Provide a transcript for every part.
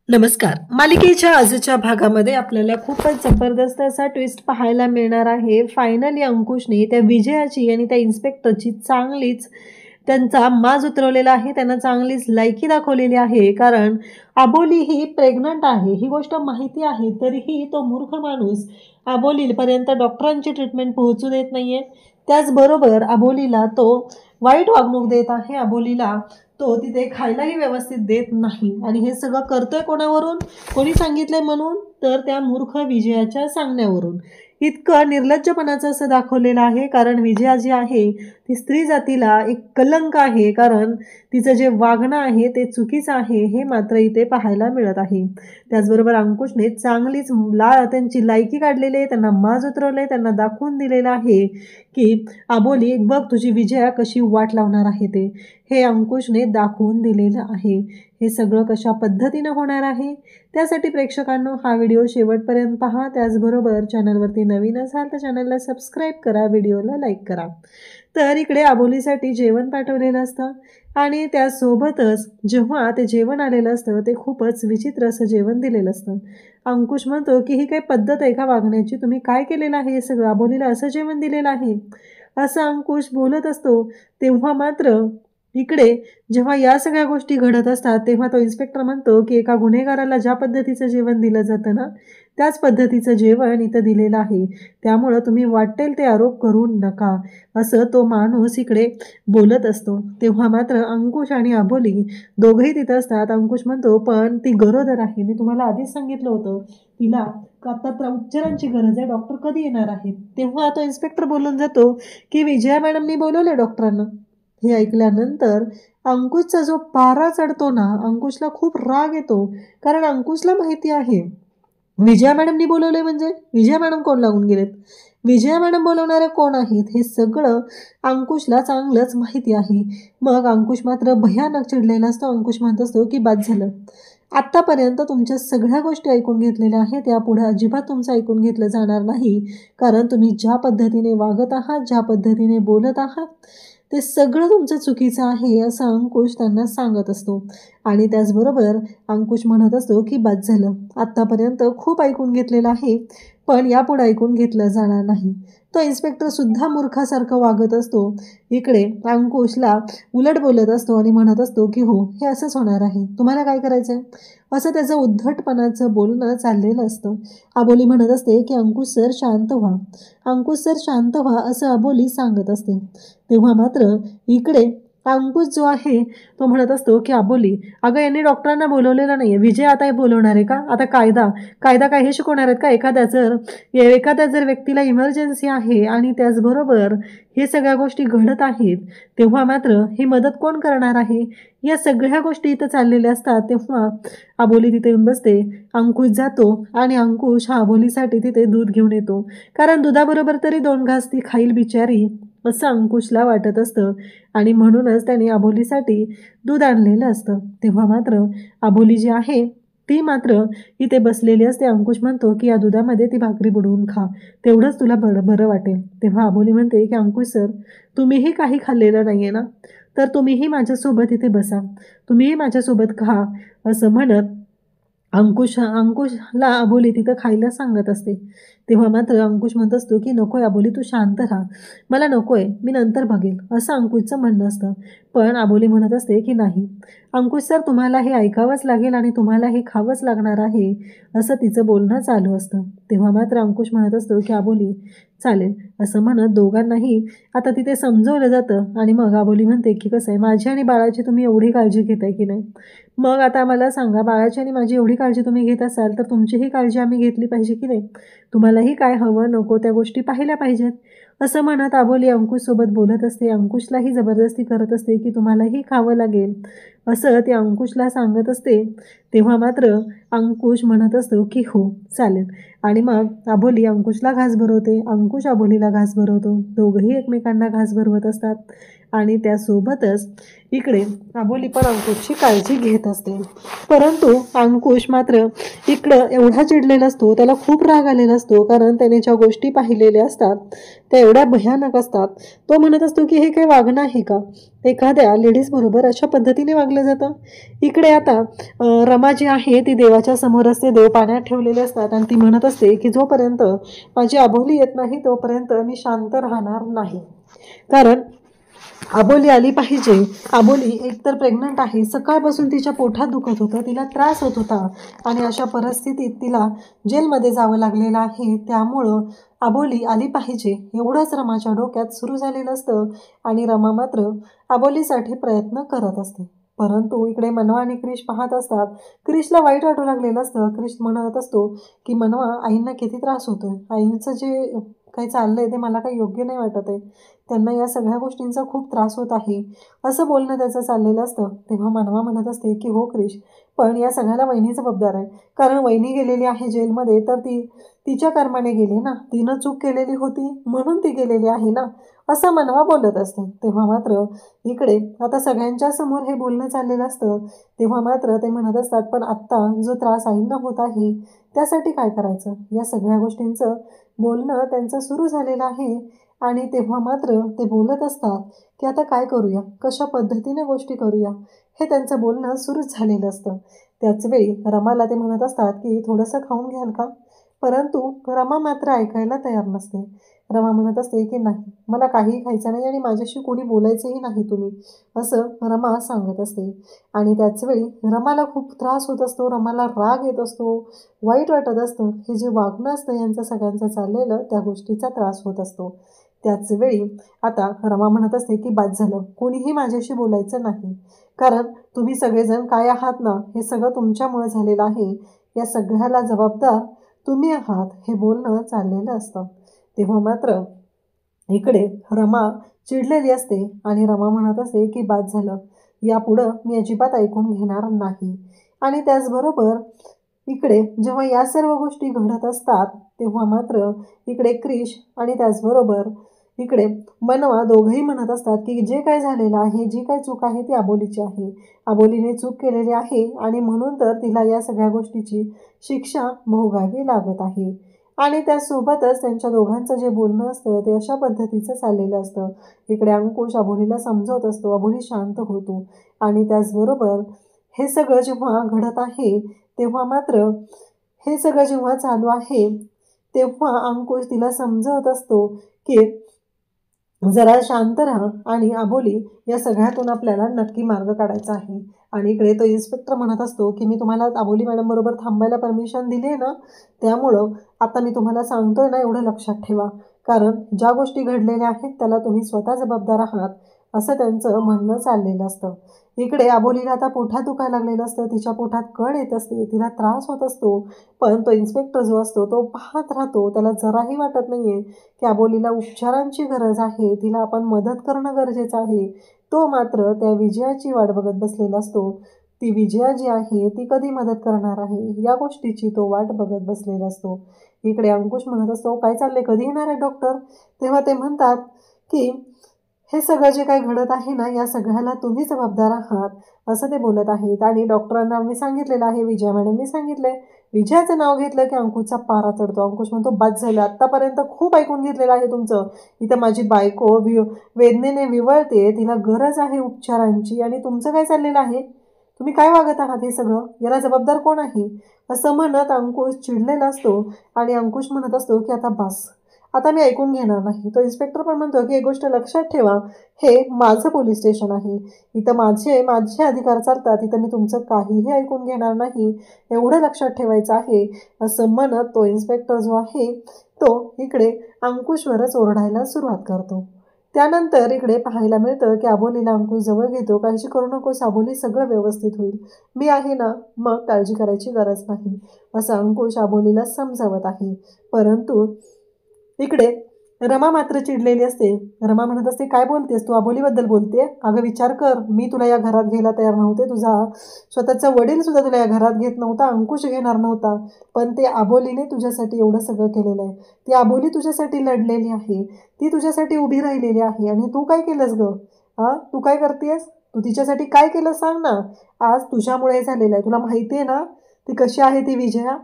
नमस्कार. मालिकेच्या आजच्या भागामध्ये आपल्याला खूपच जबरदस्त असा ट्विस्ट पाहायला मिळणार आहे. फायनली अंकुशने त्या विजयाची आणि त्या इन्स्पेक्टरची चांगलीच त्यांचा माज उतरवलेला आहे. त्यांना चांगलीच लायकी दाखवलेली आहे. कारण अबोली ही प्रेग्नंट आहे ही गोष्ट माहिती आहे, तरीही तो मूर्ख माणूस अबोलीपर्यंत डॉक्टरांची ट्रीटमेंट पोहोचू देत नाहीये. त्याचबरोबर अबोलीला तो वाईट वागणूक देत आहे. अबोलीला तो तिथे खायलाही व्यवस्थित देत नाही. आणि हे सगळं करतोय कोणावरून? कोणी सांगितलंय म्हणून? तर त्या मूर्ख विजयाच्या सांगण्यावरून. इतकं निर्लज्जपणाचं असं दाखवलेलं आहे. कारण विजया जी आहे ती स्त्री जातीला एक कलंक आहे. कारण तिचं जे वागणं आहे ते चुकीचं आहे हे मात्र इथे पाहायला मिळत आहे. त्याचबरोबर अंकुशने चांगलीच त्यांची लायकी काढलेली आहे. त्यांना माज उतरवलंय. त्यांना दाखवून दिलेलं आहे की अबोली बघ तुझी विजया कशी वाट लावणार आहे ते. हे अंकुशने दाखवून दिलेलं आहे. हे सगळं कशा पद्धतीनं होणार आहे त्यासाठी प्रेक्षकांनो हा व्हिडिओ शेवटपर्यंत पहा. त्याचबरोबर चॅनलवरती नवीन असाल तर चॅनलला सबस्क्राईब करा, व्हिडिओला लाईक करा. तर इकडे अबोलीसाठी जेवण पाठवलेलं असतं आणि त्यासोबतच जेव्हा ते जेवण आलेलं असतं ते खूपच विचित्र असं जेवण दिलेलं असतं. अंकुश म्हणतो की ही काही पद्धत आहे का वागण्याची? तुम्ही काय केलेलं आहे हे सगळं? अबोलीला असं जेवण दिलेलं आहे असं अंकुश बोलत असतो. तेव्हा मात्र इकडे जेव्हा या सगळ्या गोष्टी घडत असतात तेव्हा तो इन्स्पेक्टर म्हणतो की एका गुन्हेगाराला ज्या पद्धतीचं जेवण दिलं जातं ना त्याच पद्धतीचं जेवण इथं दिलेलं आहे. त्यामुळं तुम्ही वाटेल ते आरोप करू नका असं तो माणूस इकडे बोलत असतो. तेव्हा मात्र अंकुश आणि अबोली दोघंही तिथं असतात. अंकुश म्हणतो पण ती गरोदर आहे. मी तुम्हाला आधीच सांगितलं होतं तिला आता उपचारांची गरज आहे. डॉक्टर कधी येणार आहेत? तेव्हा तो इन्स्पेक्टर बोलून जातो की विजया मॅडमनी बोलवले डॉक्टरांना. हे ऐकल्यानंतर अंकुशचा जो पारा चढतो ना, अंकुशला खूप राग येतो. कारण अंकुशला माहिती आहे विजया मॅडमनी बोलवले म्हणजे विजया मॅडम कोण लागून गेलेत, विजया मॅडम बोलवणारे कोण आहेत हे सगळं अंकुशला चांगलंच माहिती आहे. मग अंकुश मात्र भयानक चिडलेला असतो. अंकुश म्हणत असतो की बाद झालं, आत्तापर्यंत तुमच्या सगळ्या गोष्टी ऐकून घेतलेल्या आहेत. यापुढे अजिबात तुमचं ऐकून घेतलं जाणार नाही. कारण तुम्ही ज्या पद्धतीने वागत आहात, ज्या पद्धतीने बोलत आहात ते सगळं तुमचं चुकीचं आहे असं अंकुश त्यांना सांगत असतो. आणि त्याचबरोबर अंकुश म्हणत असतो की बाद झालं, आत्तापर्यंत खूप ऐकून घेतलेलं आहे पण यापुढे ऐकून घेतलं जाणार नाही. तो इन्स्पेक्टरसुद्धा मूर्खासारखं वागत असतो. इकडे अंकुशला उलट बोलत असतो आणि म्हणत असतो की हो हे असंच होणार आहे, तुम्हाला काय करायचं आहे असं त्याचं उद्धटपणाचं बोलणं चाललेलं असतं. अबोली म्हणत असते की अंकुश सर शांत व्हा, अंकुश सर शांत व्हा असं अबोली सांगत असते. तेव्हा मात्र इकडे अंकुश जो आहे तो म्हणत असतो की अबोली अगं यांनी डॉक्टरांना बोलवलेलं नाही आहे, विजय आता हे बोलवणार आहे का? आता कायदा काय हे शिकवणार आहेत का? एखाद्या जर व्यक्तीला इमर्जन्सी आहे आणि त्याचबरोबर हे सगळ्या गोष्टी घडत आहेत तेव्हा मात्र ही मदत कोण करणार आहे? या सगळ्या गोष्टी इथं चाललेल्या असतात. तेव्हा अबोली तिथे येऊन बसते. अंकुश जातो आणि अंकुश हा अबोलीसाठी तिथे दूध घेऊन येतो. कारण दुधाबरोबर तरी 2 घास ती खाईल बिचारी असं अंकुशला वाटत असतं आणि म्हणूनच त्याने अबोलीसाठी दूध आणलेलं असतं. तेव्हा मात्र अबोली जी आहे ती मात्र इथे बसलेली असते. अंकुश म्हणतो की या दुधामध्ये ती भाकरी बुडवून खा, तेवढंच तुला बरं वाटेल. तेव्हा अबोली म्हणते की अंकुश सर तुम्हीही काही खाल्लेलं नाही आहे ना, तर तुम्हीही माझ्यासोबत इथे बसा, तुम्हीही माझ्यासोबत खा असं म्हणत अंकुशला अबोली तिथं खायला सांगत असते. तेव्हा मात्र अंकुश म्हणत असतो की नको आहे अबोली, तू शांत राहा, मला नको आहे, मी नंतर बघेल असं अंकुशचं म्हणणं असतं. पण अबोली म्हणत असते की नाही अंकुश सर तुम्हाला हे ऐकावंच लागेल आणि तुम्हाला हे खावंच लागणार आहे असं तिचं बोलणं चालू असतं. तेव्हा मात्र अंकुश म्हणत असतो की अबोली चालेल असं म्हणत दोघांनाही आता तिथे समजवलं जातं. आणि मग अबोली म्हणते की कसं आहे माझी आणि बाळाची तुम्ही एवढी काळजी घेताय की नाही, मग आता मला सांगा बाळाची आणि माझी एवढी काळजी तुम्ही घेत असाल तर तुमचीही काळजी आम्ही घेतली पाहिजे की नाही, तुम्हालाही काय हवं नको त्या गोष्टी पाहिल्या पाहिजेत असं म्हणत अबोली अंकुशसोबत बोलत असते. अंकुशलाही जबरदस्ती करत असते की तुम्हालाही खावं लागेल असं ते अंकुशला सांगत असते. तेव्हा मात्र अंकुश म्हणत असतो की हो चालेल. आणि मग अबोली अंकुशला घास भरवते, अंकुश अबोलीला घास भरवतो. दोघंही एकमेकांना घास भरवत असतात आणि त्यासोबतच इकडे अबोली पण अंकुशची काळजी घेत असते. परंतु अंकुश मात्र इकडं एवढा चिडलेला असतो, त्याला खूप राग आलेला असतो. कारण त्याने ज्या गोष्टी पाहिलेल्या असतात त्या एवढ्या भयानक असतात. तो म्हणत असतो की हे काही वागणं आहे का, एखाद्या लेडीज बरोबर अशा पद्धतीने वागलं जातं. इकडे आता रमा जी आहे ती देवाच्या समोर असते, देव पाण्यात ठेवलेले असतात आणि ती म्हणत असते की जोपर्यंत माझी अबोली येत नाही तोपर्यंत मी शांत राहणार नाही. कारण अबोली आली पाहिजे. अबोली एकतर प्रेग्नंट आहे, सकाळपासून तिच्या पोटात दुखत होतं, तिला त्रास होत होता आणि अशा परिस्थितीत तिला जेलमध्ये जावं लागलेलं आहे. त्यामुळं अबोली आली पाहिजे एवढंच रमाच्या डोक्यात सुरू झालेलं असतं आणि रमा मात्र अबोलीसाठी प्रयत्न करत असते. परंतु इकडे मनवा आणि क्रिश पाहत असतात. क्रिशला वाईट वाटू लागलेलं असतं. क्रिश म्हणत असतो की मनवा, आईंना किती त्रास होतोय, आईंचं जे काही चाललंय ते मला काही योग्य नाही वाटत आहे, त्यांना या सगळ्या गोष्टींचा खूप त्रास होत आहे, असं बोलणं त्याचं चाललेलं असतं. तेव्हा मनवा म्हणत असते की हो क्रिश, पण या सगळ्याला वहिनी जबाबदार आहे. कारण वहिनी गेलेली आहे जेलमध्ये तर ती तिच्या कर्माने गेली ना, तिनं चूक केलेली होती म्हणून ती गेलेली आहे ना, असं मनवा बोलत असते. तेव्हा मात्र इकडे आता सगळ्यांच्या समोर हे बोलणं चाललेलं असतं. तेव्हा मात्र ते म्हणत असतात, पण आत्ता जो त्रास आईंना होत आहे त्यासाठी काय करायचं, या सगळ्या गोष्टींचं बोलणं त्यांचं सुरू झालेलं आहे. आणि तेव्हा मात्र ते बोलत असतात की आता काय करूया, कशा पद्धतीने गोष्टी करूया, हे त्यांचं बोलणं सुरूच झालेलं असतं. त्याचवेळी रमाला ते म्हणत असतात की थोडंसं खाऊन घ्याल का, परंतु रमा मात्र ऐकायला तयार नसते. रमा म्हणत असते की नाही, मला काहीही खायचं नाही आणि माझ्याशी कोणी बोलायचंही नाही तुम्ही, असं रमा सांगत असते. आणि त्याचवेळी रमाला खूप त्रास होत असतो, रमाला राग येत असतो, वाईट वाटत असतं. हे जे वागणं असतं यांचं सगळ्यांचं चाललेलं त्या गोष्टीचा त्रास होत असतो. त्याचवेळी आता रमा म्हणत असते की बाद झालं, कोणीही माझ्याशी बोलायचं नाही, कारण तुम्ही सगळेजण काय आहात ना, हे सगळं तुमच्यामुळे झालेलं आहे, या सगळ्याला जबाबदार तुम्ही आहात, हे बोलणं चाललेलं असतं. तेव्हा मात्र इकडे रमा चिडलेली असते आणि रमा म्हणत असते की बाद झालं, यापुढं मी अजिबात ऐकून घेणार नाही. आणि त्याचबरोबर इकडे जेव्हा या सर्व गोष्टी घडत असतात तेव्हा मात्र इकडे क्रिश आणि त्याचबरोबर इकडे मनवा दोघंही म्हणत असतात की जे काय झालेलं आहे, जी काय चूक आहे ती अबोलीची आहे, अबोलीने चूक केलेली आहे आणि म्हणून तर तिला या सगळ्या गोष्टीची शिक्षा भोगावी लागत आहे. आणि त्यासोबतच त्यांच्या दोघांचं जे बोलणं असतं ते अशा पद्धतीचं चाललेलं असतं. इकडे अंकुश अबोलीला समजवत असतो, अबोली शांत होतो. आणि त्याचबरोबर हे सगळं जेव्हा घडत आहे तेव्हा मात्र हे सगळं जेव्हा चालू आहे तेव्हा अंकुश तिला समजवत असतो की जरा शांत राहा आणि अबोली, या सगळ्यातून आपल्याला नक्की मार्ग काढायचा आहे. आणि इकडे तो इन्स्पेक्टर म्हणत असतो की मी तुम्हाला अबोली मॅडम बरोबर थांबायला परमिशन दिली आहे ना, त्यामुळं आता मी तुम्हाला सांगतोय ना, एवढं लक्षात ठेवा, कारण ज्या गोष्टी घडलेल्या आहेत त्याला तुम्ही स्वतः जबाबदार आहात, असं त्यांचं म्हणणं चाललेलं असतं. इकडे अबोलीला आता पोटात दुखायला लागलेलं असतं, तिच्या पोटात कळ येत असते, तिला त्रास होत असतो. पण तो इन्स्पेक्टर जो असतो तो पाहत राहतो, त्याला जराही वाटत नाही आहे की अबोलीला उपचारांची गरज आहे, तिला आपण मदत करणं गरजेचं आहे. तो मात्र त्या विजयाची वाट बघत बसलेला असतो. ती विजया जी आहे ती कधी मदत करणार आहे या गोष्टीची तो वाट बघत बसलेला असतो. इकडे अंकुश म्हणत असतो, काय चाललंय, कधी येणार आहे डॉक्टर? तेव्हा ते म्हणतात की हे सगळं जे काही घडत आहे ना, या सगळ्याला तुम्ही जबाबदार आहात, असं ते बोलत आहेत. आणि डॉक्टरांना मी सांगितलेलं आहे, विजया मॅडमनी सांगितलंय, विजयाचं नाव घेतलं की अंकुशचा पारा चढतो. अंकुश म्हणतो, बाद झालं, आत्तापर्यंत खूप ऐकून घेतलेलं आहे तुमचं, इथं माझी बायको वेदनेने विवळते, तिला गरज आहे उपचारांची, आणि तुमचं काय चाललेलं आहे, तुम्ही काय वागत आहात, हे सगळं याला जबाबदार कोण आहे, असं म्हणत अंकुश चिडलेला असतो. आणि अंकुश म्हणत असतो की आता बस, आता मी ऐकून घेणार नाही. तो इन्स्पेक्टर पण म्हणतो की एक गोष्ट लक्षात ठेवा, हे माझं पोलीस स्टेशन आहे, इथं माझे अधिकार चालतात, इथं मी तुमचं काहीही ऐकून घेणार नाही, एवढं लक्षात ठेवायचं आहे, असं म्हणत तो इन्स्पेक्टर जो आहे तो इकडे अंकुशवरच ओरडायला सुरुवात करतो. त्यानंतर इकडे पाहायला मिळतं की अबोलीला अंकुश जवळ घेतो. काळजी करू नकोस अबोली, सगळं व्यवस्थित होईल, मी आहे ना, मग काळजी करायची गरज नाही, असं अंकुश अबोलीला समजावत आहे. परंतु इकडे रमा मात्र चिडलेली असते. रमा म्हणत असते, काय बोलतेस तू, अबोलीबद्दल बोलते, अगं विचार कर, मी तुला या घरात घ्यायला तयार नव्हते, तुझा स्वतःचा वडील सुद्धा तुला या घरात घेत नव्हता, अंकुश घेणार नव्हता, पण ते अबोलीने तुझ्यासाठी एवढं सगळं केलेलं आहे, ती अबोली तुझ्यासाठी लढलेली आहे, ती तुझ्यासाठी उभी राहिलेली आहे, आणि तू काय केलंस गं, तू काय करतेस, तू तिच्यासाठी काय केलं सांग ना, आज तुझ्यामुळे झालेलं आहे, तुला माहिती आहे ना ती कशी आहे ती विजया,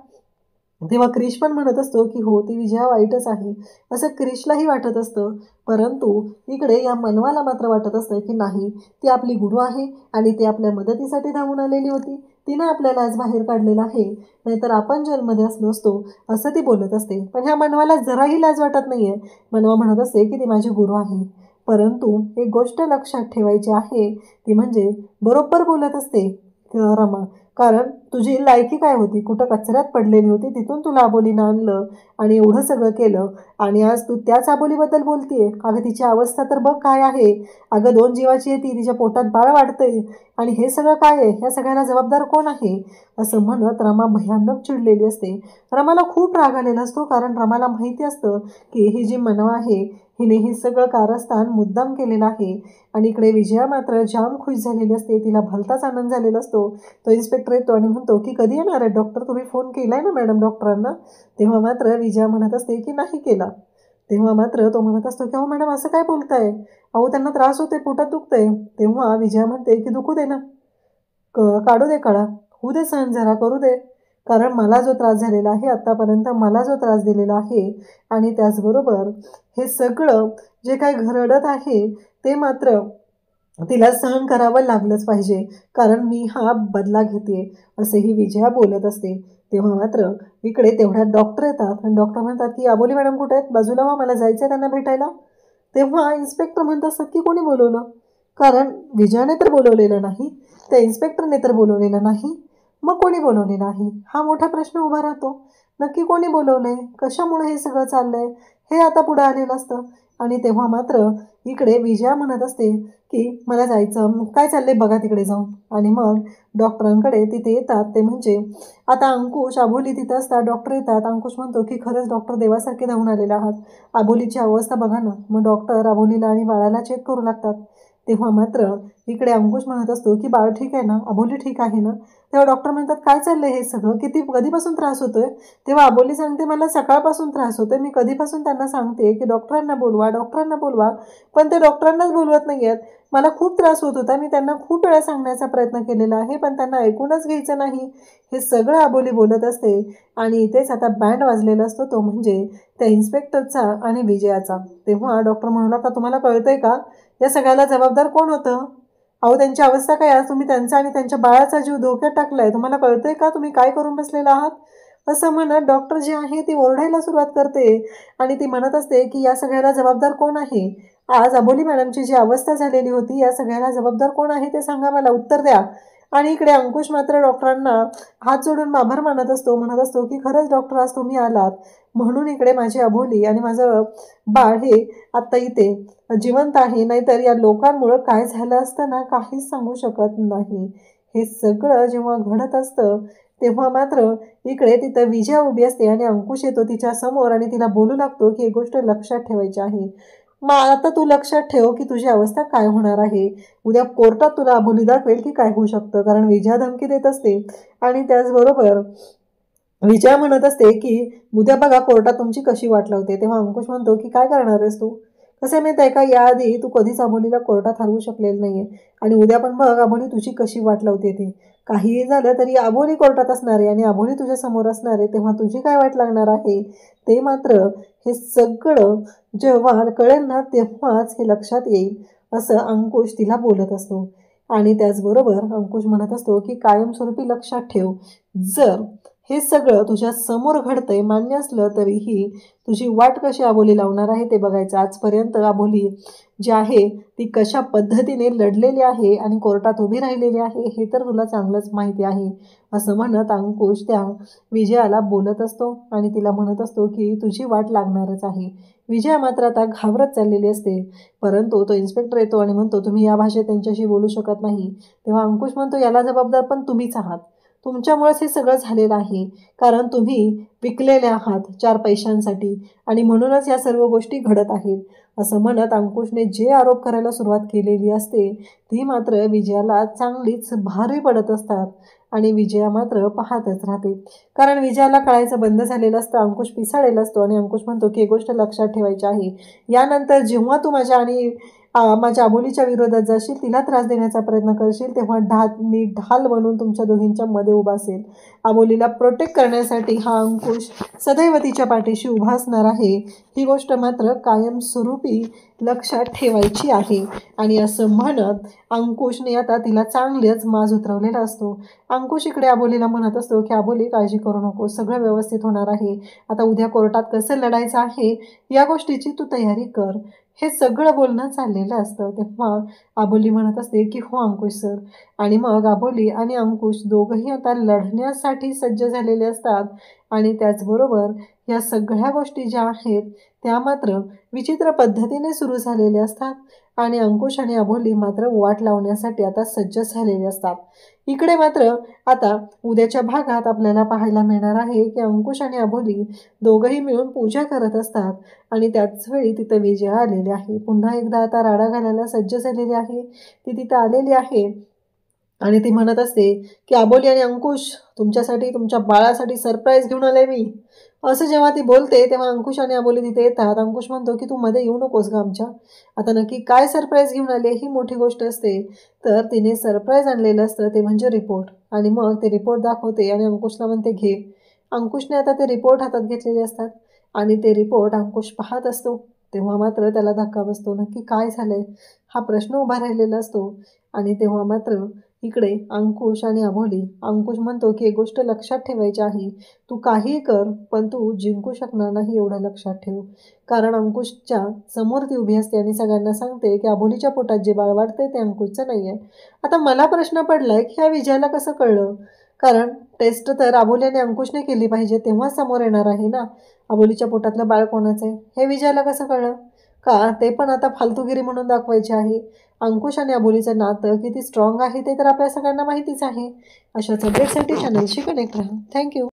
तेव्हा क्रिश पण म्हणत असतो की हो, ती विजया वाईटच आहे असं क्रिशलाही वाटत असतं. परंतु इकडे या मनवाला मात्र वाटत असतं की नाही, ती आपली गुरु आहे आणि ती आपल्या मदतीसाठी धावून आलेली होती. तिनं आपल्याला आज बाहेर काढलेलं आहे, नाहीतर आपण जेलमध्ये असलो असतो, असं ती बोलत असते. पण ह्या मनवाला जराही लाज वाटत नाहीये. मनवा म्हणत असते की ती माझी गुरु आहे. परंतु एक गोष्ट लक्षात ठेवायची आहे, ती म्हणजे बरोबर बोलत असते रमा. कारण तुझी लायकी काय होती? कुठं कचऱ्यात पडलेली होती, तिथून तुला अबोलीनं आणलं आणि एवढं सगळं केलं आणि आज तू त्याच अबोलीबद्दल बोलतीये. अगं तिची अवस्था तर बघ काय आहे. अगं 2 जीवाची आहे ती, तिच्या पोटात बाळ वाढतंय आणि हे सगळं काय आहे? ह्या सगळ्याला जबाबदार कोण आहे? असं म्हणत रमा भयानक चिडलेली असते. रमाला खूप राग आलेला असतो, कारण रमाला माहिती असतं की ही जी मनवा आहे, हिने हे सगळं कारस्थान मुद्दाम केलेलं आहे. आणि इकडे विजया मात्र जाम खुश झालेली असते. तिला भलताच आनंद झालेला असतो. तो इन्स्पेक्टर येतो आणि म्हणतो की कधी येणार आहे डॉक्टर? तुम्ही फोन केलाय ना मॅडम डॉक्टरांना? तेव्हा मात्र विजया म्हणत असते की नाही केला. तेव्हा मात्र तो म्हणत असतो की अहो मॅडम असं काय बोलताय? अहो त्यांना त्रास होते, पोटात दुखतंय. तेव्हा विजया म्हणते की दुखू दे ना, काढू दे कळा, होऊ दे सहन, जरा करू दे. कारण मला जो त्रास झालेला आहे आत्तापर्यंत, मला जो त्रास दिलेला आहे आणि त्याचबरोबर हे सगळं जे काही घरडत आहे ते मात्र तिला सहन करावं लागलंच पाहिजे, कारण मी हा बदला घेते, असेही विजया बोलत असते. तेव्हा मात्र इकडे तेवढ्यात डॉक्टर येतात आणि डॉक्टर म्हणतात की अबोली मॅडम कुठे आहेत? बाजूला व्हा, मला जायचं आहे त्यांना भेटायला. तेव्हा इन्स्पेक्टर म्हणत असतात की कोणी बोलवलं? कारण विजयाने तर बोलवलेलं नाही, त्या इन्स्पेक्टरने तर बोलवलेलं नाही. मग कोणी बोलवलेलं आहे? हा मोठा प्रश्न उभा राहतो. नक्की कोणी बोलवलंय? कशामुळे हे सगळं चाललंय? हे आता पुढे आलेलं असतं. आणि तेव्हा मात्र इकडे विजया म्हणत असते की मला जायचं, काय चाललंय बघा तिकडे जाऊन. आणि मग डॉक्टरांकडे तिथे येतात. ते म्हणजे आता अंकुश, अबोली तिथं असतात. डॉक्टर येतात. अंकुश म्हणतो की खरंच डॉक्टर देवासारखे धावून आलेले आहात. अबोलीची अवस्था बघा ना. मग डॉक्टर अबोलीला आणि बाळाला चेक करू लागतात. तेव्हा मात्र इकडे अंकुश म्हणत असतो की बाळ ठीक आहे ना, अबोली ठीक आहे ना. तेव्हा डॉक्टर म्हणतात काय चाललंय हे सगळं, कधीपासून त्रास होतोय? तेव्हा अबोली सांगते मला सकाळपासून त्रास होतोय. मी कधीपासून त्यांना सांगते की डॉक्टरांना बोलवा, डॉक्टरांना बोलवा, पण ते डॉक्टरांनाच बोलवत नाही आहेत. मला खूप त्रास होत होता, मी त्यांना खूप वेळा सांगण्याचा प्रयत्न केलेला आहे, पण त्यांना ऐकूनच घ्यायचं नाही. हे सगळं अबोली बोलत असते. आणि इथेच आता बँड वाजलेला असतो, तो म्हणजे त्या इन्स्पेक्टरचा आणि विजयाचा. तेव्हा डॉक्टर म्हणू लागला तुम्हाला कळतंय का, या सगळ्याला जबाबदार कोण होतं? अहो त्यांची अवस्था काय, आज तुम्ही त्यांचा आणि त्यांच्या बाळाचा जीव धोक्यात टाकलाय. तुम्हाला कळतंय का तुम्ही काय करून बसलेला आहात? असं म्हणत डॉक्टर जी आहे ती ओरडायला सुरुवात करते आणि ती म्हणत असते की या सगळ्याला जबाबदार कोण आहे? आज अबोली मॅडमची जी अवस्था झालेली होती, या सगळ्याला जबाबदार कोण आहे ते सांगा, मला उत्तर द्या. आणि इकडे अंकुश मात्र डॉक्टरांना हात जोडून आभार मानत असतो. म्हणत असतो की खरंच डॉक्टर, आज तुम्ही आलात म्हणून इकडे माझी अबोली आणि माझं बाळ हे आत्ता इथे जिवंत आहे. नाहीतर या लोकांमुळं काय झालं असतं ना, काहीच सांगू शकत नाही. हे सगळं जेव्हा घडत असतं तेव्हा मात्र इकडे तिथं विजया उभी असते आणि अंकुश येतो तिच्या समोर आणि तिला बोलू लागतो की एक गोष्ट लक्षात ठेवायची आहे. मग आता तू लक्षात ठेव की तुझी अवस्था काय होणार आहे. उद्या कोर्टात तुला अबोली दाखवेल की काय होऊ शकतं, कारण विजया धमकी देत असते. आणि त्याचबरोबर विजया म्हणत असते की उद्या बघा कोर्टात तुमची कशी वाट लावते. तेव्हा अंकुश म्हणतो की काय करणार आहेस तू? कसं आहे माहिती आहे का, याआधी तू कधीच अबोलीला कोर्टात हरवू शकलेलं नाहीये आणि उद्या पण बघ अबोली तुझी कशी वाट लावते ते. काहीही झालं तरी अबोली कोर्टात असणार आहे आणि अबोली तुझ्या समोर असणार आहे, तेव्हा तुझी काय वाट लागणार आहे ते मात्र हे सगळं जेव्हा कळेल ना तेव्हाच हे लक्षात येईल, असं अंकुश तिला बोलत असतो. आणि त्याचबरोबर अंकुश म्हणत असतो की कायमस्वरूपी लक्षात ठेव, जर हे सगळं तुझ्या समोर घडतंय मान्य असलं तरीही तुझी वाट कशी अबोली लावणार आहे ते बघायचं. आजपर्यंत अबोली जी आहे ती कशा पद्धतीने लढलेली आहे आणि कोर्टात उभी राहिलेली आहे हे तर तुला चांगलंच माहिती आहे, असं म्हणत अंकुश त्या विजयाला बोलत असतो आणि तिला म्हणत असतो की तुझी वाट लागणारच आहे. विजया मात्र आता घाबरत चाललेली असते. परंतु तो इन्स्पेक्टर येतो आणि म्हणतो तुम्ही या भाषेत त्यांच्याशी बोलू शकत नाही. तेव्हा अंकुश म्हणतो याला जबाबदार पण तुम्हीच आहात, तुमच्यामुळेच हे सगळं झालेलं आहे, कारण तुम्ही विकलेले आहात 4 पैशांसाठी आणि म्हणूनच या सर्व गोष्टी घडत आहेत, असं म्हणत अंकुशने जे आरोप करायला सुरुवात केलेली असते ती मात्र विजयाला चांगलीच भारी पडत असतात. आणि विजया मात्र पाहतच राहते, कारण विजयाला कळायचं बंद झालेलं असतं. अंकुश पिसाळलेला असतो आणि अंकुश म्हणतो की एक गोष्ट लक्षात ठेवायची आहे, यानंतर जेव्हा तू माझ्या आणि माझ्या अबोलीच्या विरोधात जाशील, तिला त्रास देण्याचा प्रयत्न करशील, तेव्हा मी ढाल बनून तुमच्या दोघींच्या मध्ये उभा असेल. अबोलीला प्रोटेक्ट करण्यासाठी हा अंकुश सदैव तिच्या पाठीशी उभा असणार आहे. ही गोष्ट मात्र कायमस्वरूपी लक्षात ठेवायची आहे. आणि असं म्हणत अंकुशने आता तिला चांगलेच माज उतरवलेला असतो. अंकुश इकडे अबोलीला म्हणत असतो की अबोली, काळजी करू नको, सगळं व्यवस्थित होणार आहे. आता उद्या कोर्टात कसं लढायचं आहे या गोष्टीची तू तयारी कर. हे सगळं बोलणं चाललेलं असतं. तेव्हा अबोली म्हणत असते की हो अंकुश सर. आणि मग अबोली आणि अंकुश दोघंही आता लढण्यासाठी सज्ज झालेले असतात. आणि त्याचबरोबर या सगळ्या गोष्टी ज्या आहेत त्या मात्र विचित्र पद्धतीने सुरू झालेल्या असतात. आणि अंकुश आणि अबोली मात्र वाट लावण्यासाठी आता सज्ज झालेले असतात. इकडे मात्र आता उद्याच्या भागात आपल्याला पाहायला मिळणार आहे की अंकुश आणि अबोली दोघंही मिळून पूजा करत असतात. आणि त्याचवेळी तिथं विजया आलेली आहे. पुन्हा एकदा आता राडा घालायला सज्ज झालेली आहे. ती तिथं आलेली आहे आणि ती म्हणत असते की अबोली आणि अंकुश, तुमच्यासाठी, तुमच्या बाळासाठी सरप्राईज घेऊन आले मी. असं जेव्हा ती बोलते तेव्हा अंकुश आणि अबोली तिथे येतात. अंकुश म्हणतो की तू मध्ये येऊ नकोस ग आमच्या. आता नक्की काय सरप्राईज घेऊन आले ही मोठी गोष्ट असते. तर तिने सरप्राईज आणलेलं असतं ते म्हणजे रिपोर्ट. आणि मग ते रिपोर्ट दाखवते आणि अंकुशला म्हणते घे. अंकुशने आता ते रिपोर्ट हातात घेतलेले असतात आणि ते रिपोर्ट अंकुश पाहत असतो. तेव्हा मात्र त्याला धक्का बसतो. नक्की काय झालंय हा प्रश्न उभा राहिलेला असतो. आणि तेव्हा मात्र इकडे अंकुश आणि अबोली, अंकुश म्हणतो की एक गोष्ट लक्षात ठेवायची आहे, तू काहीही कर पण तू जिंकू शकणार नाही एवढं लक्षात ठेव. कारण अंकुशच्या समोर ती उभी असते आणि सगळ्यांना सांगते की अबोलीच्या पोटात जे बाळ वाढते ते अंकुशचं नाही आहे. आता मला प्रश्न पडलाय की ह्या विजयाला कसं कळलं. कारण टेस्ट तर अबोली आणि अंकुशने केली पाहिजे तेव्हा समोर येणार आहे ना अबोलीच्या पोटातलं बाळ कोणाचं आहे. हे विजयाला कसं कळलं का ते पण आता फालतूगिरी म्हणून दाखवायचे आहे. अंकुश आणि अबोलीचं नातं किती स्ट्रॉंग आहे ते तर आपल्या सगळ्यांना माहितीच आहे. अशाच अपडेटसाठी चॅनलशी कनेक्ट राहा. थँक्यू.